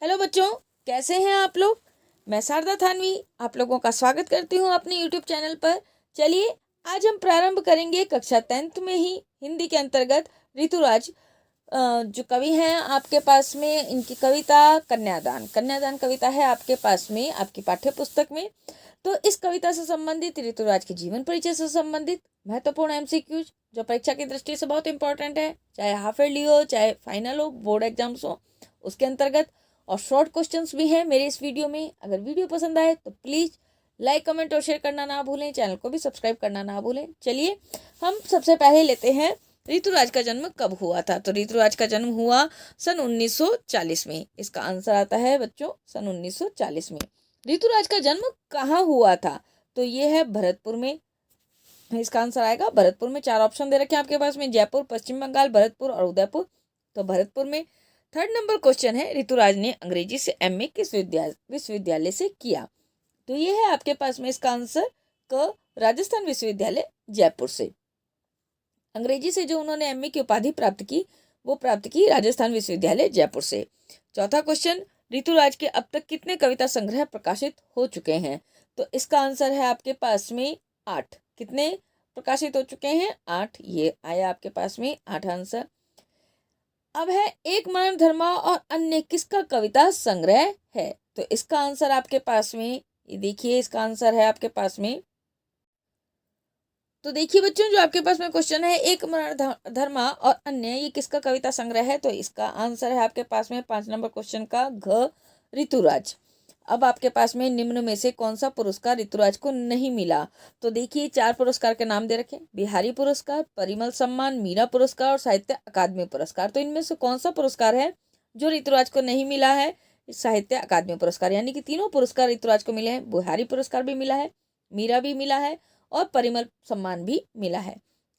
Hello बच्चों, कैसे हैं आप लोग। मैं शारदा थानवी आप लोगों का स्वागत करती हूँ अपने यूट्यूब चैनल पर। चलिए आज हम प्रारंभ करेंगे कक्षा 10th में ही हिंदी के अंतर्गत ऋतुराज जो कवि हैं आपके पास में, इनकी कविता कन्यादान। कन्यादान कविता है आपके पास में आपकी पाठ्य पुस्तक में। तो इस कविता से संबंधित, ऋतुराज के जीवन परिचय से संबंधित महत्वपूर्ण एमसीक्यूज जो परीक्षा की दृष्टि से बहुत इंपॉर्टेंट है, चाहे हाफ ईयरली हो चाहे फाइनल हो, बोर्ड एग्जाम्स हो, उसके अंतर्गत और शॉर्ट क्वेश्चंस भी हैं मेरे इस वीडियो में। अगर वीडियो पसंद आए तो प्लीज़ लाइक कमेंट और शेयर करना ना भूलें, चैनल को भी सब्सक्राइब करना ना भूलें। चलिए हम सबसे पहले लेते हैं ऋतुराज का जन्म कब हुआ था। तो ऋतुराज का जन्म हुआ सन 1940 में। इसका आंसर आता है बच्चों सन 1940 में। ऋतुराज का जन्म कहाँ हुआ था, तो ये है भरतपुर में। इसका आंसर आएगा भरतपुर में। 4 ऑप्शन दे रखे हैं आपके पास में, जयपुर, पश्चिम बंगाल, भरतपुर और उदयपुर। तो भरतपुर में। 3rd नंबर क्वेश्चन है, ऋतुराज ने अंग्रेजी से एमए किस विश्वविद्यालय से किया। तो ये है आपके पास में इसका आंसर क राजस्थान विश्वविद्यालय जयपुर से। अंग्रेजी से जो उन्होंने एमए की उपाधि प्राप्त की वो प्राप्त की राजस्थान विश्वविद्यालय जयपुर से। 4था क्वेश्चन, ऋतुराज के अब तक कितने कविता संग्रह प्रकाशित हो चुके हैं। तो इसका आंसर है आपके पास में 8। कितने प्रकाशित हो चुके हैं? 8। ये आया आपके पास में 8 आंसर। अब है एक मानव धर्मा और अन्य किसका कविता संग्रह है। तो इसका आंसर आपके पास में, ये देखिए इसका आंसर है आपके पास में। तो देखिए बच्चों, जो आपके पास में क्वेश्चन है एक मानव धर्मा और अन्य, ये किसका कविता संग्रह है। तो इसका आंसर है आपके पास में 5 नंबर क्वेश्चन का घ ऋतुराज। अब आपके पास में निम्न में से कौन सा पुरस्कार ऋतुराज को नहीं मिला। तो देखिए 4 पुरस्कार के नाम दे रखे, बिहारी पुरस्कार, परिमल सम्मान, मीरा पुरस्कार और साहित्य अकादमी पुरस्कार। तो इनमें से कौन सा पुरस्कार है जो ऋतुराज को नहीं मिला है। साहित्य अकादमी पुरस्कार, यानी कि तीनों पुरस्कार ऋतुराज को मिले हैं। बिहारी पुरस्कार भी मिला है, मीरा भी मिला है और परिमल सम्मान भी मिला है।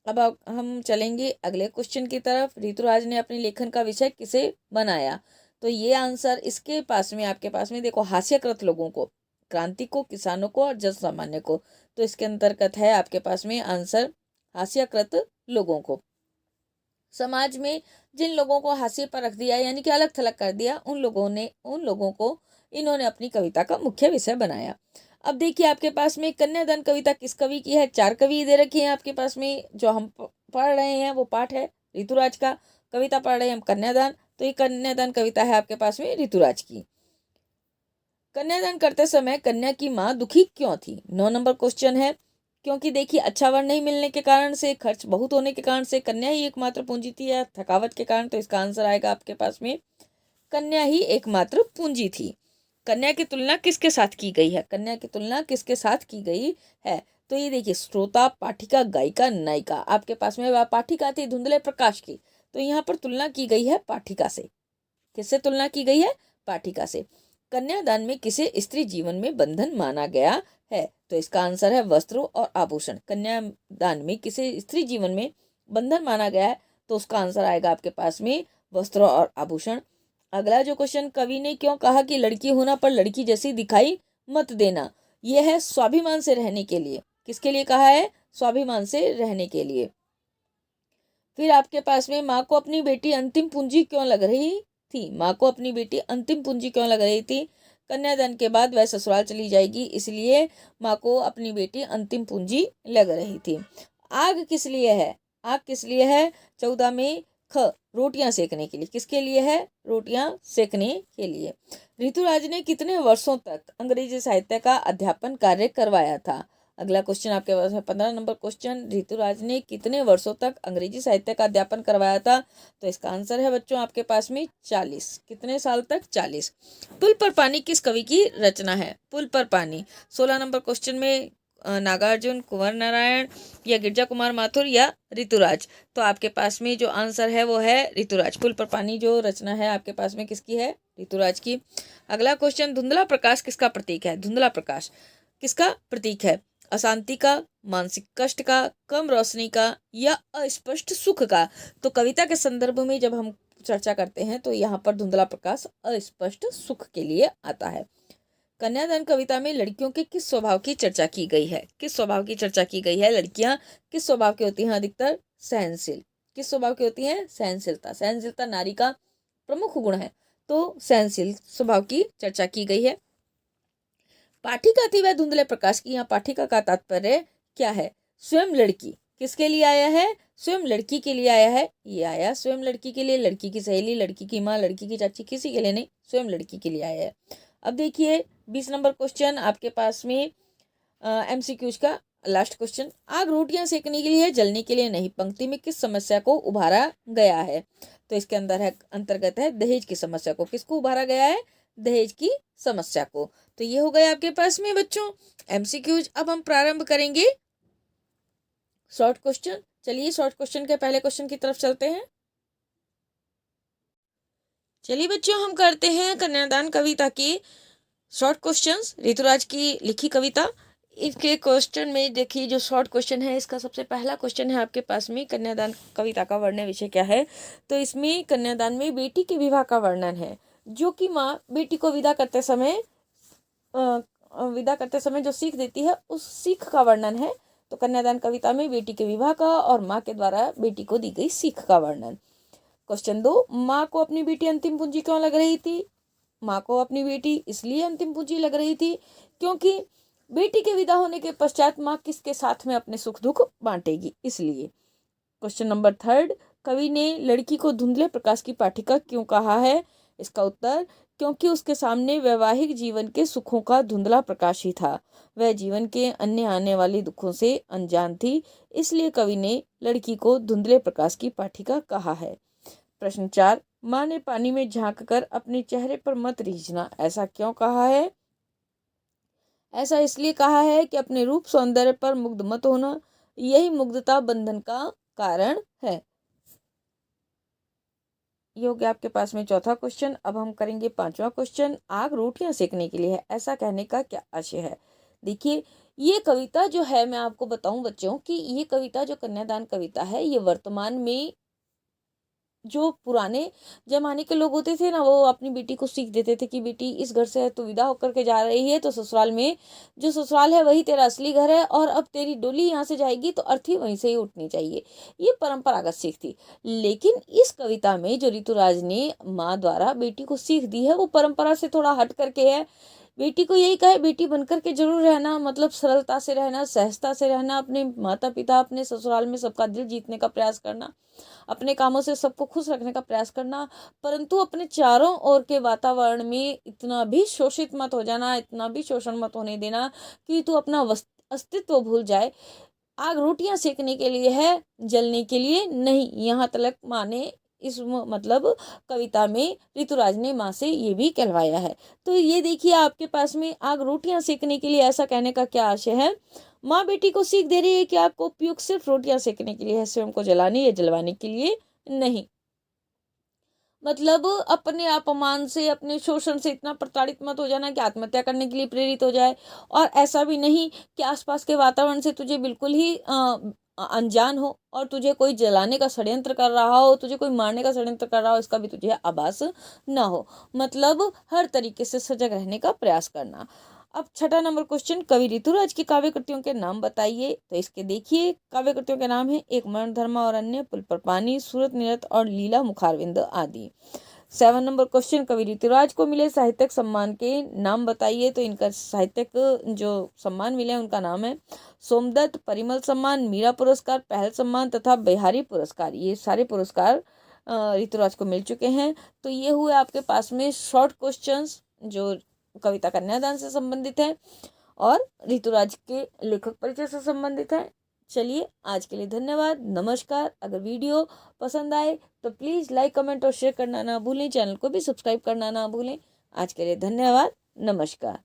अब हम चलेंगे अगले क्वेश्चन की तरफ। ऋतुराज ने अपने लेखन का विषय किसे बनाया। तो ये आंसर इसके पास में आपके पास में देखो, हास्यकृत लोगों को, क्रांति को, किसानों को और जन सामान्य को। तो इसके अंतर्गत है आपके पास में आंसर हास्यकृत लोगों को। समाज में जिन लोगों को हाशिए पर रख दिया, यानी कि अलग थलग कर दिया, उन लोगों को इन्होंने अपनी कविता का मुख्य विषय बनाया। अब देखिए आपके पास में कन्यादान कविता किस कवि की है। 4 कवि दे रखे हैं आपके पास में। जो हम पढ़ रहे हैं वो पाठ है ऋतुराज का, कविता पढ़ रहे हैं हम कन्यादान। तो ये कन्यादान कविता है आपके पास में ऋतुराज की। कन्यादान करते समय कन्या की माँ दुखी क्यों थी। 9 नंबर क्वेश्चन है। क्योंकि देखिए अच्छा वर नहीं मिलने के कारण से, खर्च बहुत होने के कारण से, कन्या ही एकमात्र पूंजी थी, या थकावट के कारण। तो इसका आंसर आएगा आपके पास में कन्या ही एकमात्र पूंजी थी। कन्या की तुलना किसके साथ की गई है। कन्या की तुलना किसके साथ की गई है। तो ये देखिए, श्रोता, पाठिका, गायिका, नायिका। आपके पास में वह पाठिका थी धुंधले प्रकाश की, तो यहाँ पर तुलना की गई है पाठिका से। किससे तुलना की गई है? पाठिका से। कन्यादान में किसे स्त्री जीवन में बंधन माना गया है। तो इसका आंसर है वस्त्रों और आभूषण। कन्यादान में किसे स्त्री जीवन में बंधन माना गया है, तो उसका आंसर आएगा आपके पास में वस्त्रों और आभूषण। अगला जो क्वेश्चन, कवि ने क्यों कहा कि लड़की होना पर लड़की जैसी दिखाई मत देना। यह है स्वाभिमान से रहने के लिए। किसके लिए कहा है? स्वाभिमान से रहने के लिए। फिर आपके पास में माँ को अपनी बेटी अंतिम पूंजी क्यों लग रही थी। माँ को अपनी बेटी अंतिम पूंजी क्यों लग रही थी। कन्यादान के बाद वह ससुराल चली जाएगी, इसलिए माँ को अपनी बेटी अंतिम पूंजी लग रही थी। आग किस लिए है? आग किस लिए है? 14 में ख, रोटियां सेकने के लिए। किसके लिए है? रोटियां सेकने के लिए। ऋतुराज ने कितने वर्षों तक अंग्रेजी साहित्य का अध्यापन कार्य करवाया था। अगला क्वेश्चन आपके पास है 15 नंबर क्वेश्चन, ऋतुराज ने कितने वर्षों तक अंग्रेजी साहित्य का अध्यापन करवाया था। तो इसका आंसर है बच्चों आपके पास में 40। कितने साल तक? 40। पुल पर पानी किस कवि की रचना है। पुल पर पानी 16 नंबर क्वेश्चन में नागार्जुन, कुंवर नारायण या गिरजा कुमार माथुर या ऋतुराज। तो आपके पास में जो आंसर है वो है ऋतुराज। पुल पर पानी जो रचना है आपके पास में किसकी है? ऋतुराज की। अगला क्वेश्चन, धुंधला प्रकाश किसका प्रतीक है। धुंधला प्रकाश किसका प्रतीक है? अशांति का, मानसिक कष्ट का, कम रोशनी का या अस्पष्ट सुख का। तो कविता के संदर्भ में जब हम चर्चा करते हैं तो यहाँ पर धुंधला प्रकाश अस्पष्ट सुख के लिए आता है। कन्यादान कविता में लड़कियों के किस स्वभाव की चर्चा की गई है। किस स्वभाव की चर्चा की गई है? लड़कियां किस स्वभाव की होती हैं? अधिकतर सहनशील। किस स्वभाव की होती हैं? सहनशीलता। सहनशीलता नारी का प्रमुख गुण है। तो सहनशील स्वभाव की चर्चा की गई है। पाठिका थी वह धुंधले प्रकाश की। यहाँ पाठिका का तात्पर्य क्या है? स्वयं लड़की। किसके लिए आया है? स्वयं लड़की के लिए आया है। ये आया स्वयं लड़की के लिए, लड़की की सहेली, लड़की की माँ, लड़की की चाची, किसी के लिए नहीं, स्वयं लड़की के लिए आया है। अब देखिए 20 नंबर क्वेश्चन आपके पास में MCQs का लास्ट क्वेश्चन। आग रोटियां सेकने के लिए है, जलने के लिए नहीं। पंक्ति में किस समस्या को उभारा गया है? तो इसके अंदर है अंतर्गत है दहेज की समस्या को। किसको उभारा गया है? दहेज की समस्या को। तो ये हो गया आपके पास में बच्चों MCQs। अब हम प्रारंभ करेंगे शॉर्ट क्वेश्चन। चलिए शॉर्ट क्वेश्चन के पहले क्वेश्चन की तरफ चलते हैं। चलिए बच्चों हम करते हैं कन्यादान कविता के शॉर्ट क्वेश्चंस, ऋतुराज की लिखी कविता। इसके क्वेश्चन में देखिए जो शॉर्ट क्वेश्चन है, इसका सबसे पहला क्वेश्चन है आपके पास में कन्यादान कविता का वर्णन विषय क्या है? तो इसमें कन्यादान में बेटी के विवाह का वर्णन है, जो कि माँ बेटी को विदा करते समय जो सीख देती है उस सीख का वर्णन है। तो कन्यादान कविता में बेटी के विवाह का और माँ के द्वारा बेटी को दी गई सीख का वर्णन। क्वेश्चन 2, माँ को अपनी बेटी अंतिम पूंजी क्यों लग रही थी? माँ को अपनी बेटी इसलिए अंतिम पूंजी लग रही थी क्योंकि बेटी के विदा होने के पश्चात माँ किसके साथ में अपने सुख दुख बांटेगी, इसलिए। क्वेश्चन नंबर 3, कवि ने लड़की को धुंधले प्रकाश की पाठिका क्यों कहा है? इसका उत्तर, क्योंकि उसके सामने वैवाहिक जीवन के सुखों का धुंधला प्रकाश ही था। वह जीवन के अन्य आने वाले दुखों से अनजान थी, इसलिए कवि ने लड़की को धुंधले प्रकाश की पाठिका कहा है। प्रश्न 4, माँ ने पानी में झांक कर अपने चेहरे पर मत रीझना, ऐसा क्यों कहा है? ऐसा इसलिए कहा है कि अपने रूप सौंदर्य पर मुग्ध मत होना, यही मुग्धता बंधन का कारण है। ये हो गया आपके पास में चौथा क्वेश्चन। अब हम करेंगे पांचवा क्वेश्चन। आग रोटियां सेकने के लिए है, ऐसा कहने का क्या आशय है? देखिए ये कविता जो है, मैं आपको बताऊं बच्चों कि ये कविता जो कन्यादान कविता है, ये वर्तमान में जो पुराने जमाने के लोग होते थे ना, वो अपनी बेटी को सीख देते थे कि बेटी इस घर से तो विदा होकर के जा रही है, तो ससुराल में जो ससुराल है वही तेरा असली घर है, और अब तेरी डोली यहाँ से जाएगी तो अर्थी वहीं से ही उठनी चाहिए। ये परंपरागत सीख थी। लेकिन इस कविता में जो ऋतुराज ने माँ द्वारा बेटी को सीख दी है, वो परंपरा से थोड़ा हट करके है। बेटी को यही कहे बेटी बनकर के जरूर रहना, मतलब सरलता से रहना, सहजता से रहना, अपने माता पिता अपने ससुराल में सबका दिल जीतने का प्रयास करना, अपने कामों से सबको खुश रखने का प्रयास करना, परंतु अपने चारों ओर के वातावरण में इतना भी शोषित मत हो जाना, इतना भी शोषण मत होने देना कि तू अपना अस्तित्व भूल जाए। आग रोटियां सेकने के लिए है, जलने के लिए नहीं। यहाँ तलक माँ ने इस मतलब कविता में ऋतुराज ने माँ से ये भी कहलवाया है। तो ये देखिए आपके पास में आग रोटियां सेकने के लिए ऐसा कहने का क्या आशय है? माँ बेटी को सीख दे रही है कि आग का उपयोग सिर्फ रोटियां सेकने के लिए है, स्वयं को जलाने या जलवाने के लिए नहीं। मतलब अपने अपमान से, अपने शोषण से इतना प्रताड़ित मत हो जाना कि आत्महत्या करने के लिए प्रेरित हो जाए, और ऐसा भी नहीं कि आसपास के वातावरण से तुझे बिल्कुल ही अनजान हो और तुझे कोई जलाने का षड्यंत्र कर रहा हो, तुझे कोई मारने का षड्यंत्र कर रहा हो, इसका भी तुझे आभास ना हो। मतलब हर तरीके से सजग रहने का प्रयास करना। अब छठा नंबर क्वेश्चन, कवि ऋतुराज की काव्य कृतियों के नाम बताइए। तो इसके देखिए काव्य कृतियों के नाम है, एक मनोधर्मा और अन्य, पुल पर पानी, सूरत नृत्य और लीला मुखारविंद आदि। 7 नंबर क्वेश्चन, कवि ऋतुराज को मिले साहित्यिक सम्मान के नाम बताइए। तो इनका साहित्यिक जो सम्मान मिले उनका नाम है सोमदत्त, परिमल सम्मान, मीरा पुरस्कार, पहल सम्मान तथा बिहारी पुरस्कार। ये सारे पुरस्कार ऋतुराज को मिल चुके हैं। तो ये हुए आपके पास में शॉर्ट क्वेश्चंस जो कविता कन्यादान से संबंधित है और ऋतुराज के लेखक परिचय से संबंधित है। चलिए आज के लिए धन्यवाद, नमस्कार। अगर वीडियो पसंद आए तो प्लीज़ लाइक, कमेंट और शेयर करना ना भूलें। चैनल को भी सब्सक्राइब करना ना भूलें। आज के लिए धन्यवाद, नमस्कार।